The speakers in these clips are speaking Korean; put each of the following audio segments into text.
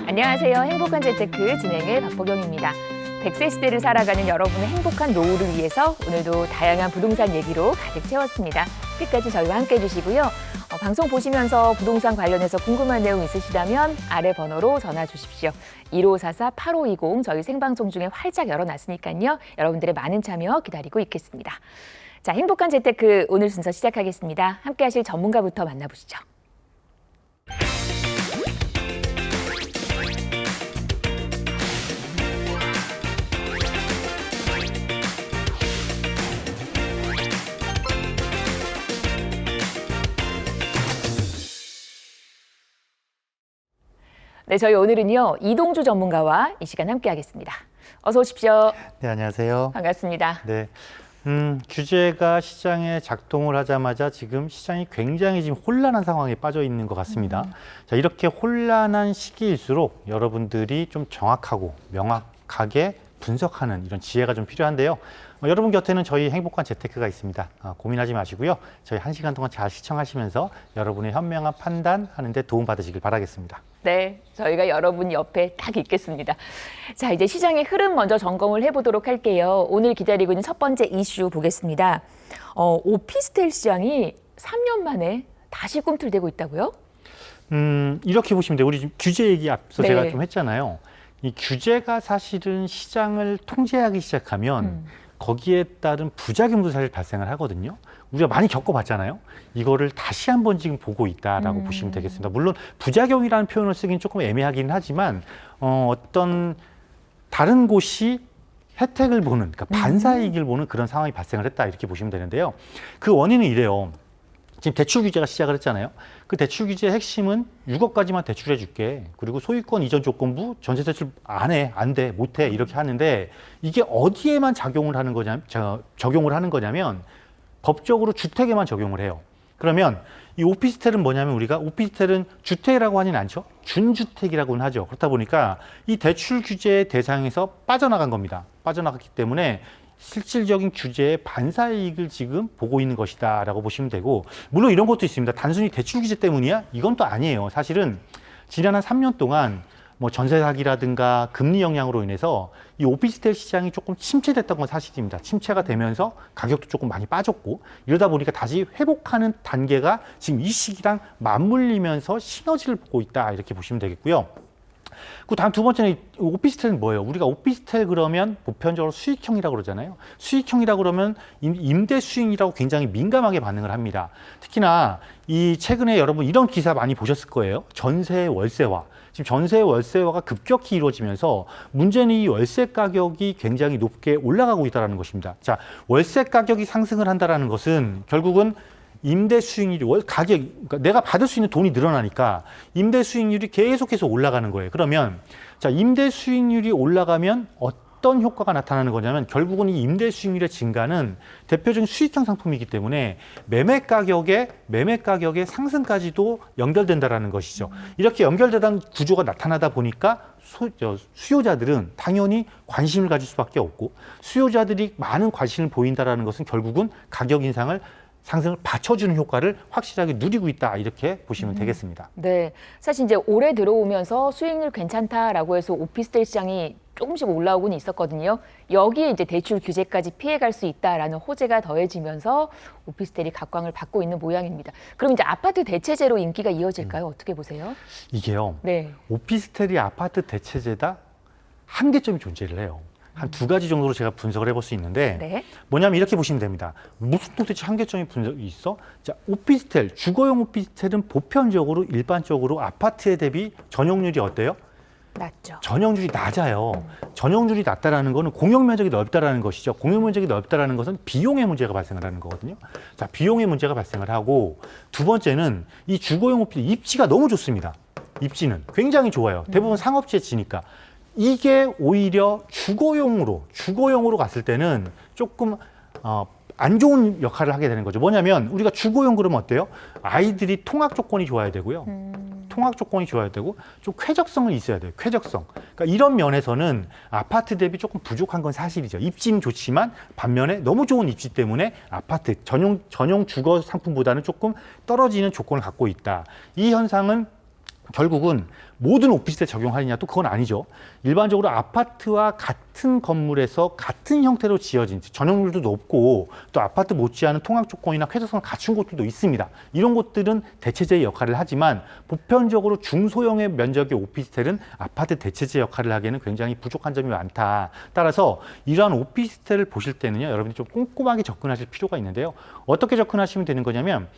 안녕하세요. 행복한 재테크 진행의 박보경입니다. 100세 시대를 살아가는 여러분의 행복한 노후를 위해서 오늘도 다양한 부동산 얘기로 가득 채웠습니다. 끝까지 저희와 함께 해주시고요. 방송 보시면서 부동산 관련해서 궁금한 내용 있으시다면 아래 번호로 전화 주십시오. 1544-8520 저희 생방송 중에 활짝 열어놨으니까요. 여러분들의 많은 참여 기다리고 있겠습니다. 자, 행복한 재테크 오늘 순서 시작하겠습니다. 함께 하실 전문가부터 만나보시죠. 네, 저희 오늘은요 이동주 전문가와 이 시간 함께하겠습니다. 어서 오십시오. 네, 안녕하세요. 반갑습니다. 네, 규제가 시장에 작동을 하자마자 지금 시장이 굉장히 지금 혼란한 상황에 빠져 있는 것 같습니다. 자, 이렇게 혼란한 시기일수록 여러분들이 좀 정확하고 명확하게 분석하는 이런 지혜가 좀 필요한데요. 여러분 곁에는 저희 행복한 재테크가 있습니다. 고민하지 마시고요. 저희 1시간 동안 잘 시청하시면서 여러분의 현명한 판단하는 데 도움 받으시길 바라겠습니다. 네, 저희가 여러분 옆에 딱 있겠습니다. 자, 이제 시장의 흐름 먼저 점검을 해보도록 할게요. 오늘 기다리고 있는 첫 번째 이슈 보겠습니다. 오피스텔 시장이 3년 만에 다시 꿈틀대고 있다고요? 이렇게 보시면 돼요. 우리 지금 규제 얘기 앞서 네. 제가 좀 했잖아요. 이 규제가 사실은 시장을 통제하기 시작하면 거기에 따른 부작용도 사실 발생을 하거든요. 우리가 많이 겪어봤잖아요. 이거를 다시 한번 지금 보고 있다라고 보시면 되겠습니다. 물론 부작용이라는 표현을 쓰기는 조금 애매하긴 하지만 어떤 다른 곳이 혜택을 보는, 그러니까 반사이익을 보는 그런 상황이 발생을 했다 이렇게 보시면 되는데요. 그 원인은 이래요. 지금 대출 규제가 시작을 했잖아요. 그 대출 규제의 핵심은 6억까지만 대출해 줄게. 그리고 소유권 이전 조건부 전세 대출 안 해, 안 돼, 못 해 이렇게 하는데 이게 어디에만 적용을 하는 거냐면 법적으로 주택에만 적용을 해요. 그러면 이 오피스텔은 뭐냐면 우리가 오피스텔은 주택이라고 하진 않죠. 준주택이라고는 하죠. 그렇다 보니까 이 대출 규제의 대상에서 빠져나간 겁니다. 빠져나갔기 때문에 실질적인 규제의 반사이익을 지금 보고 있는 것이다라고 보시면 되고, 물론 이런 것도 있습니다. 단순히 대출 규제 때문이야? 이건 또 아니에요. 사실은 지난 한 3년 동안 뭐 전세 사기라든가 금리 영향으로 인해서 이 오피스텔 시장이 조금 침체됐던 건 사실입니다. 침체가 되면서 가격도 조금 많이 빠졌고 이러다 보니까 다시 회복하는 단계가 지금 이 시기랑 맞물리면서 시너지를 보고 있다 이렇게 보시면 되겠고요. 그 다음 두 번째는 오피스텔은 뭐예요? 우리가 오피스텔 그러면 보편적으로 수익형이라고 그러잖아요. 수익형이라고 그러면 임대 수익이라고 굉장히 민감하게 반응을 합니다. 특히나 이 최근에 여러분 이런 기사 많이 보셨을 거예요. 전세 월세화. 지금 전세 월세화가 급격히 이루어지면서 문제는 이 월세 가격이 굉장히 높게 올라가고 있다는 것입니다. 자, 월세 가격이 상승을 한다는 것은 결국은 임대 수익률이 그러니까 내가 받을 수 있는 돈이 늘어나니까 임대 수익률이 계속해서 올라가는 거예요. 그러면 자, 임대 수익률이 올라가면 어떤 효과가 나타나는 거냐면 결국은 이 임대 수익률의 증가는 대표적인 수익형 상품이기 때문에 매매 가격의 상승까지도 연결된다라는 것이죠. 이렇게 연결되는 구조가 나타나다 보니까 수요자들은 당연히 관심을 가질 수밖에 없고 수요자들이 많은 관심을 보인다라는 것은 결국은 가격 상승을 받쳐주는 효과를 확실하게 누리고 있다 이렇게 보시면 되겠습니다. 네, 사실 이제 올해 들어오면서 수익률 괜찮다라고 해서 오피스텔 시장이 조금씩 올라오곤 있었거든요. 여기에 이제 대출 규제까지 피해갈 수 있다라는 호재가 더해지면서 오피스텔이 각광을 받고 있는 모양입니다. 그럼 이제 아파트 대체제로 인기가 이어질까요? 어떻게 보세요? 이게요. 네. 오피스텔이 아파트 대체제다 한계점이 존재를 해요. 한 두 가지 정도로 제가 분석을 해볼 수 있는데 네. 뭐냐면 이렇게 보시면 됩니다. 무슨 도대체 한계점이 분석이 있어? 자, 오피스텔, 주거용 오피스텔은 보편적으로 일반적으로 아파트에 대비 전용률이 어때요? 낮죠. 전용률이 낮아요. 전용률이 낮다라는 것은 공용 면적이 넓다라는 것이죠. 공용 면적이 넓다라는 것은 비용의 문제가 발생을 하는 거거든요. 자, 비용의 문제가 발생을 하고 두 번째는 이 주거용 오피스텔 입지가 너무 좋습니다. 입지는 굉장히 좋아요. 대부분 상업지에 지니까. 이게 오히려 주거용으로 갔을 때는 조금 안 좋은 역할을 하게 되는 거죠. 뭐냐면 우리가 주거용 그러면 어때요? 아이들이 통학 조건이 좋아야 되고요. 통학 조건이 좋아야 되고 좀 쾌적성은 있어야 돼요. 쾌적성. 그러니까 이런 면에서는 아파트 대비 조금 부족한 건 사실이죠. 입지는 좋지만 반면에 너무 좋은 입지 때문에 아파트 전용 주거 상품보다는 조금 떨어지는 조건을 갖고 있다. 이 현상은 결국은 모든 오피스텔 적용하느냐 또 그건 아니죠. 일반적으로 아파트와 같은 건물에서 같은 형태로 지어진 전용률도 높고 또 아파트 못지않은 통학 조건이나 쾌적성을 갖춘 곳들도 있습니다. 이런 곳들은 대체제의 역할을 하지만 보편적으로 중소형의 면적의 오피스텔은 아파트 대체제 역할을 하기에는 굉장히 부족한 점이 많다. 따라서 이러한 오피스텔을 보실 때는요, 여러분이 좀 꼼꼼하게 접근하실 필요가 있는데요. 어떻게 접근하시면 되는 거냐면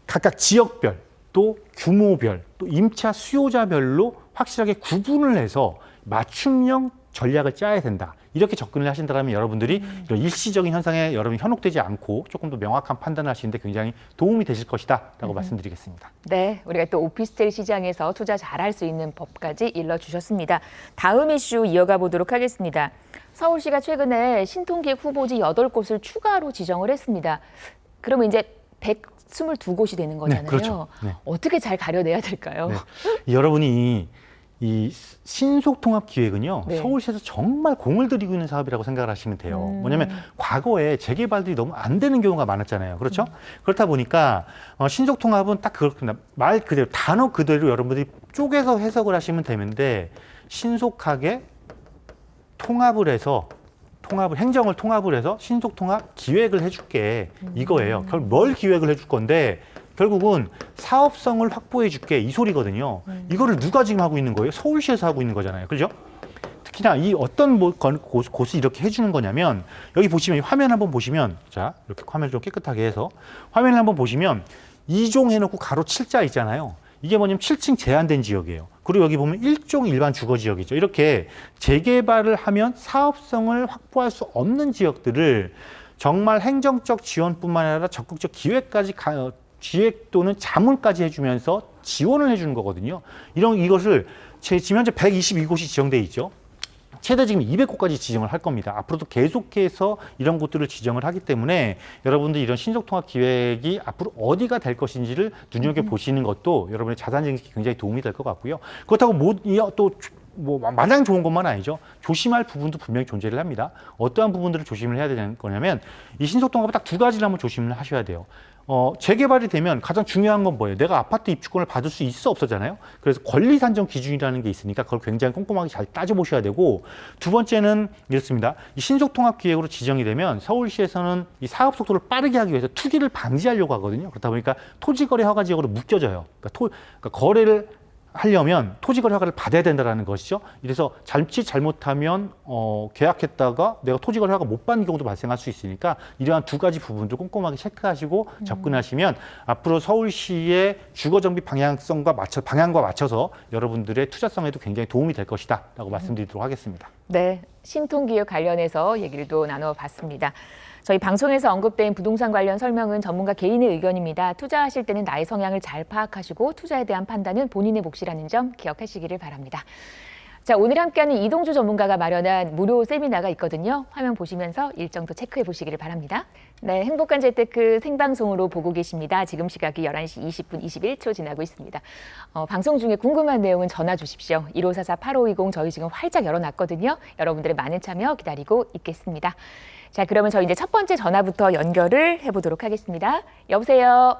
각각 지역별 또 규모별, 또 임차 수요자별로 확실하게 구분을 해서 맞춤형 전략을 짜야 된다. 이렇게 접근을 하신다면 여러분들이 이런 일시적인 현상에 여러분이 현혹되지 않고 조금 더 명확한 판단을 하시는데 굉장히 도움이 되실 것이다라고 말씀드리겠습니다. 네, 우리가 또 오피스텔 시장에서 투자 잘할 수 있는 법까지 일러주셨습니다. 다음 이슈 이어가 보도록 하겠습니다. 서울시가 최근에 신통기획 후보지 8곳을 추가로 지정을 했습니다. 그러면 이제 122곳이 되는 거잖아요. 네, 그렇죠. 네. 어떻게 잘 가려내야 될까요? 네. 여러분이 이 신속통합기획은요, 네. 서울시에서 정말 공을 들이고 있는 사업이라고 생각을 하시면 돼요. 뭐냐면 과거에 재개발들이 너무 안 되는 경우가 많았잖아요. 그렇죠? 그렇다 보니까 신속통합은 딱 그렇습니다. 말 그대로, 단어 그대로 여러분들이 쪼개서 해석을 하시면 되는데 신속하게 통합을 해서 행정을 통합을 해서 신속통합 기획을 해줄게 이거예요. 결국 뭘 기획을 해줄 건데 결국은 사업성을 확보해 줄게 이 소리거든요. 이거를 누가 지금 하고 있는 거예요? 서울시에서 하고 있는 거잖아요. 그죠? 특히나 이 어떤 곳이 이렇게 해주는 거냐면 여기 보시면 화면 한번 보시면 자 이렇게 화면을 좀 깨끗하게 해서 화면을 한번 보시면 2종 해놓고 가로 7자 있잖아요. 이게 뭐냐면 7층 제한된 지역이에요. 그리고 여기 보면 1종 일반 주거 지역이죠. 이렇게 재개발을 하면 사업성을 확보할 수 없는 지역들을 정말 행정적 지원뿐만 아니라 적극적 기획 또는 자문까지 해주면서 지원을 해주는 거거든요. 이것을 지금 현재 122곳이 지정돼 있죠. 최대 지금 200곳까지 지정을 할 겁니다. 앞으로도 계속해서 이런 곳들을 지정을 하기 때문에 여러분들 이런 신속통합 기획이 앞으로 어디가 될 것인지를 눈여겨보시는 것도 여러분의 자산 증식에 굉장히 도움이 될 것 같고요. 그렇다고 마냥 좋은 것만 아니죠. 조심할 부분도 분명히 존재를 합니다. 어떠한 부분들을 조심을 해야 되는 거냐면 이 신속통합은 딱 두 가지를 한번 조심을 하셔야 돼요. 재개발이 되면 가장 중요한 건 뭐예요? 내가 아파트 입주권을 받을 수 있어 없어잖아요. 그래서 권리 산정 기준이라는 게 있으니까 그걸 굉장히 꼼꼼하게 잘 따져보셔야 되고 두 번째는 이렇습니다. 이 신속통합 기획으로 지정이 되면 서울시에서는 이 사업 속도를 빠르게 하기 위해서 투기를 방지하려고 하거든요. 그렇다 보니까 토지거래 허가 지역으로 묶여져요. 그러니까 거래를 하려면 토지거래 허가를 받아야 된다는 것이죠. 이래서 잘못하면 계약했다가 내가 토지거래 허가 못 받는 경우도 발생할 수 있으니까 이러한 두 가지 부분도 꼼꼼하게 체크하시고 접근하시면 앞으로 서울시의 주거정비 방향과 맞춰서 여러분들의 투자성에도 굉장히 도움이 될 것이다라고 말씀드리도록 하겠습니다. 네, 신통기획 관련해서 얘기를 또 나눠봤습니다. 저희 방송에서 언급된 부동산 관련 설명은 전문가 개인의 의견입니다. 투자하실 때는 나의 성향을 잘 파악하시고 투자에 대한 판단은 본인의 몫이라는 점 기억하시기를 바랍니다. 자, 오늘 함께하는 이동주 전문가가 마련한 무료 세미나가 있거든요. 화면 보시면서 일정도 체크해 보시기를 바랍니다. 네, 행복한 재테크 생방송으로 보고 계십니다. 지금 시각이 11시 20분 21초 지나고 있습니다. 방송 중에 궁금한 내용은 전화 주십시오. 1544-8520 저희 지금 활짝 열어놨거든요. 여러분들의 많은 참여 기다리고 있겠습니다. 자, 그러면 저희 이제 첫 번째 전화부터 연결을 해보도록 하겠습니다. 여보세요.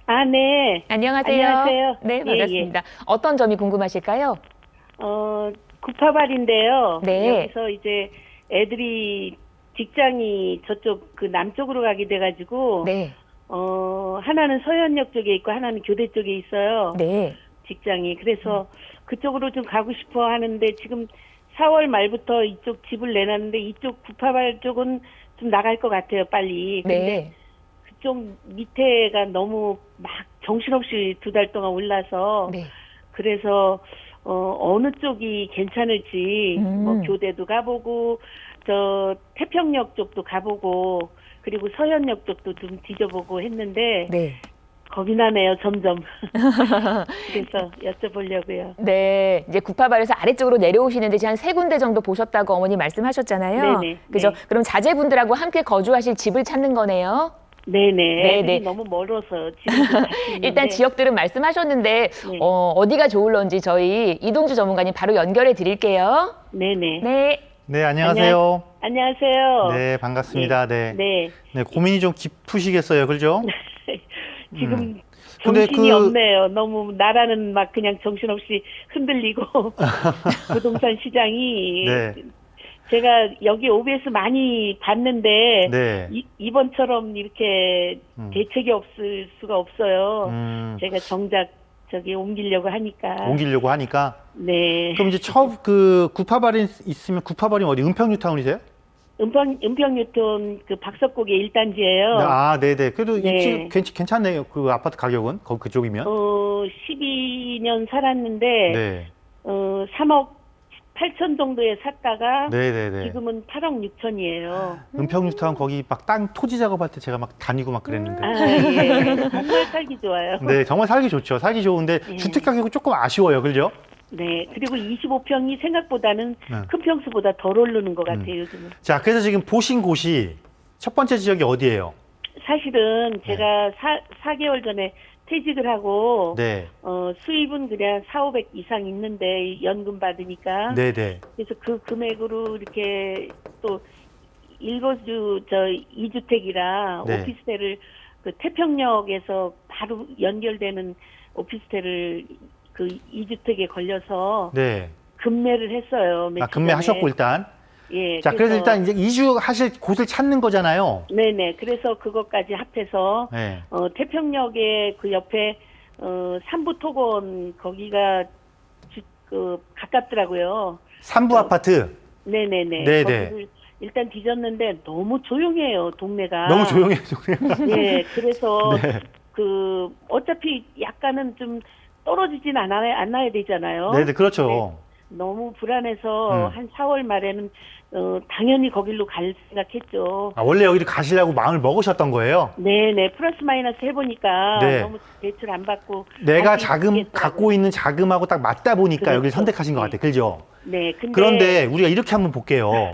아, 네. 안녕하세요. 안녕하세요. 네, 반갑습니다. 어떤 점이 궁금하실까요? 구파발인데요. 네. 여기서 이제 애들이 직장이 저쪽 그 남쪽으로 가게 돼가지고, 네. 하나는 서현역 쪽에 있고 하나는 교대 쪽에 있어요. 네. 직장이. 그래서 그쪽으로 좀 가고 싶어 하는데 지금 4월 말부터 이쪽 집을 내놨는데 이쪽 구파발 쪽은 좀 나갈 것 같아요, 빨리. 근데 네. 그쪽 밑에가 너무 막 정신없이 2달 동안 올라서 네. 그래서 어느 쪽이 괜찮을지 뭐 교대도 가보고 저 태평역 쪽도 가보고 그리고 서현역 쪽도 좀 뒤져보고 했는데 네. 겁이 나네요, 점점. 그래서 여쭤보려고요. 네, 이제 구파발에서 아래쪽으로 내려오시는데 지금 한 3군데 정도 보셨다고 어머니 말씀하셨잖아요. 네네. 그죠? 네. 그럼 자제분들하고 함께 거주하실 집을 찾는 거네요. 네네. 네네. 너무 멀어서 지금 일단 지역들은 말씀하셨는데 네. 어디가 좋을런지 저희 이동주 전문가님 바로 연결해 드릴게요. 네네. 네. 네, 안녕하세요. 안녕하세요. 네, 반갑습니다. 네. 네. 네, 고민이 좀 깊으시겠어요. 그죠? 지금 근데 정신이 없네요. 너무 나라는 막 그냥 정신없이 흔들리고 부동산 시장이 네. 제가 여기 OBS 많이 봤는데 네. 이번처럼 이렇게 대책이 없을 수가 없어요. 제가 정작 저기 옮기려고 하니까. 옮기려고 하니까. 네. 그럼 이제 처음 그 구파발인 있으면 구파발인 어디 은평뉴타운이세요? 은평뉴턴 그 박석곡의 1단지예요. 아, 네네. 그래도 네. 입지 괜찮네요. 그 아파트 가격은 그쪽이면. 12년 살았는데 네. 3억 8천 정도에 샀다가 네네네. 지금은 8억 6천이에요. 은평뉴타운 거기 막 땅 토지 작업할 때 제가 막 다니고 막 그랬는데. 아, 예. 정말 살기 좋아요. 네, 정말 살기 좋죠. 살기 좋은데 주택 가격은 조금 아쉬워요. 그죠? 네. 그리고 25평이 생각보다는 네. 큰 평수보다 덜 오르는 것 같아요, 요즘은. 자, 그래서 지금 보신 곳이 첫 번째 지역이 어디예요? 사실은 제가 4개월 전에 퇴직을 하고 네. 수입은 그냥 4,500 이상 있는데 연금 받으니까 네네. 그래서 그 금액으로 이렇게 또 일거주 2주택이라 네. 오피스텔을 그 태평역에서 바로 연결되는 오피스텔을 그 2주택에 걸려서 네. 급매를 했어요. 며칠 급매하셨고 전에. 일단. 예. 자, 그래서 일단 이제 이주하실 곳을 찾는 거잖아요. 네네. 그래서 그것까지 합해서 네. 태평역에 그 옆에 삼부토건 거기가 가깝더라고요. 삼부 아파트. 네네네. 네네. 거기를 일단 뒤졌는데 너무 조용해요, 동네가. 너무 조용해요, 동네가. 네, 그래서 네. 그 어차피 약간은 좀 떨어지진 않아야 되잖아요. 네, 그렇죠. 너무 불안해서 한 4월 말에는 당연히 거길로 갈 생각했죠. 아, 원래 여기를 가시려고 마음을 먹으셨던 거예요? 네네, 플러스 마이너스 해보니까 네. 너무 대출 안 받고 내가 갈수 자금 있겠더라고요. 갖고 있는 자금하고 딱 맞다 보니까 그렇죠. 여기를 선택하신 것 같아요. 그죠? 네, 근데 그런데 우리가 이렇게 한번 볼게요.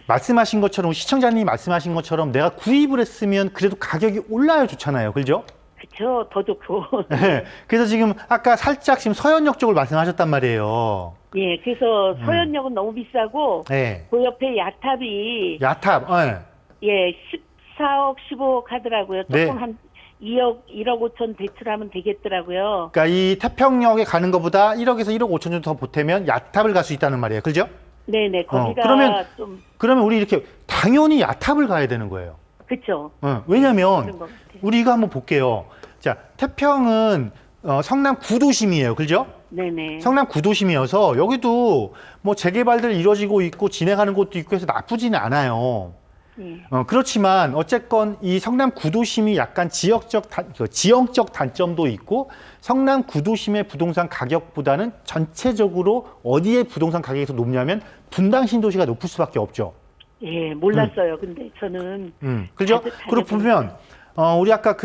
말씀하신 것처럼 시청자님이 말씀하신 것처럼 내가 구입을 했으면 그래도 가격이 올라야 좋잖아요. 그죠? 그쵸, 더 좋고. 네. 그래서 지금 아까 살짝 지금 서현역 쪽을 말씀하셨단 말이에요. 예, 그래서 서현역은 너무 비싸고 네. 그 옆에 야탑이 야탑. 네. 예 14억 15억 하더라고요. 조금 네. 한 2억 5천 대출하면 되겠더라고요. 그러니까 이 태평역에 가는 것보다 1억에서 1억 5천 정도 더 보태면 야탑을 갈 수 있다는 말이에요. 그죠? 네네, 거기가 그러면- 좀 그러면 우리 이렇게 당연히 야탑을 가야 되는 거예요. 그쵸. 왜냐면 그런 것 같아요. 우리 이거 한번 볼게요. 자, 태평은 성남 구도심이에요. 그죠? 네네. 성남 구도심이어서 여기도 뭐 재개발들 이루어지고 있고 진행하는 곳도 있고 해서 나쁘지는 않아요. 예. 그렇지만 어쨌건 이 성남 구도심이 약간 지역적 단점도 있고 성남 구도심의 부동산 가격보다는 전체적으로 어디에 부동산 가격에서 높냐면 분당 신도시가 높을 수밖에 없죠. 예, 몰랐어요. 근데 저는 그죠? 자주 그리고 보면 우리 아까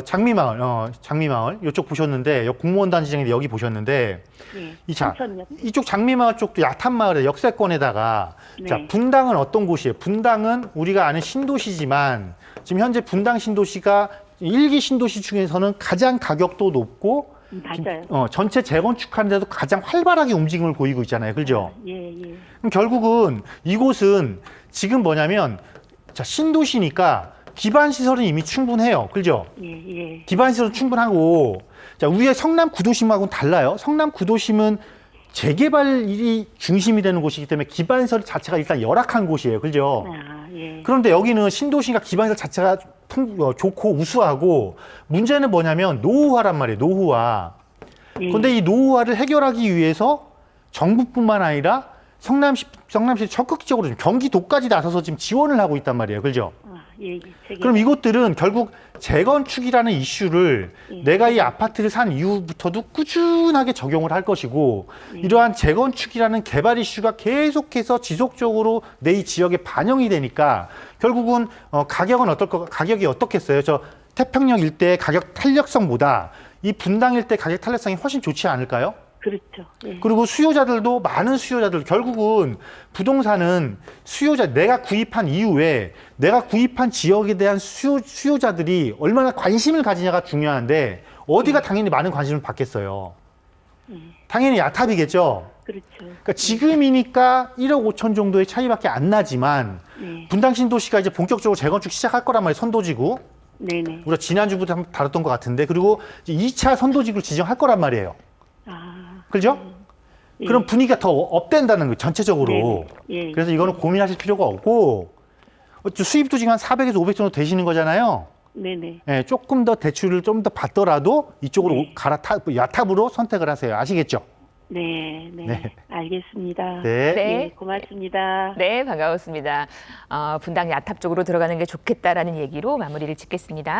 장미마을 이쪽 보셨는데 공무원 단지장인데 여기 보셨는데 예, 삼천역. 이쪽 장미마을 쪽도 야탄마을의 역세권에다가 네. 자, 분당은 어떤 곳이에요? 분당은 우리가 아는 신도시지만 지금 현재 분당 신도시가 일기 신도시 중에서는 가장 가격도 높고 맞아요. 전체 재건축하는데도 가장 활발하게 움직임을 보이고 있잖아요. 그죠? 예, 예. 그럼 결국은 이곳은 지금 뭐냐면 자, 신도시니까 기반 시설은 이미 충분해요. 그죠? 예, 예. 기반 시설은 충분하고 자, 위에 성남 구도심하고는 달라요. 성남 구도심은 재개발이 중심이 되는 곳이기 때문에 기반 시설 자체가 일단 열악한 곳이에요. 그죠? 아, 예. 그런데 여기는 신도시가 기반 시설 자체가 좋고 우수하고 문제는 뭐냐면 노후화란 말이에요. 노후화. 예. 그런데 이 노후화를 해결하기 위해서 정부뿐만 아니라 성남시 적극적으로 지금 경기도까지 나서서 지금 지원을 하고 있단 말이에요. 그죠? 아, 예, 예. 그럼 이것들은 결국 재건축이라는 이슈를 예. 내가 이 아파트를 산 이후부터도 꾸준하게 적용을 할 것이고 이러한 재건축이라는 개발 이슈가 계속해서 지속적으로 내 이 지역에 반영이 되니까 결국은 가격이 어떻겠어요? 저 태평역 일대의 가격 탄력성보다 이 분당 일대 가격 탄력성이 훨씬 좋지 않을까요? 그렇죠. 예. 그리고 수요자들도 많은 수요자들 결국은 부동산은 내가 구입한 이후에 내가 구입한 지역에 대한 수요자들이 얼마나 관심을 가지냐가 중요한데 어디가 당연히 많은 관심을 받겠어요. 당연히 야탑이겠죠. 그렇죠. 그러니까 지금이니까 1억 5천 정도의 차이밖에 안 나지만 예. 분당 신도시가 이제 본격적으로 재건축 시작할 거란 말이에요. 선도지구. 네네. 우리가 지난주부터 한번 다뤘던 것 같은데, 그리고 이제 2차 선도직을 지정할 거란 말이에요. 아, 그죠? 예. 그럼 분위기가 더 업된다는 거예요, 전체적으로. 네네. 예. 그래서 이거는 고민하실 필요가 없고, 수입도 지금 한 400에서 500 정도 되시는 거잖아요. 네네. 예, 조금 더 대출을 좀 더 받더라도 이쪽으로 네. 야탑으로 선택을 하세요. 아시겠죠? 네, 네, 네. 알겠습니다. 네. 네. 고맙습니다. 네, 반가웠습니다. 분당 야탑 쪽으로 들어가는 게 좋겠다라는 얘기로 마무리를 짓겠습니다.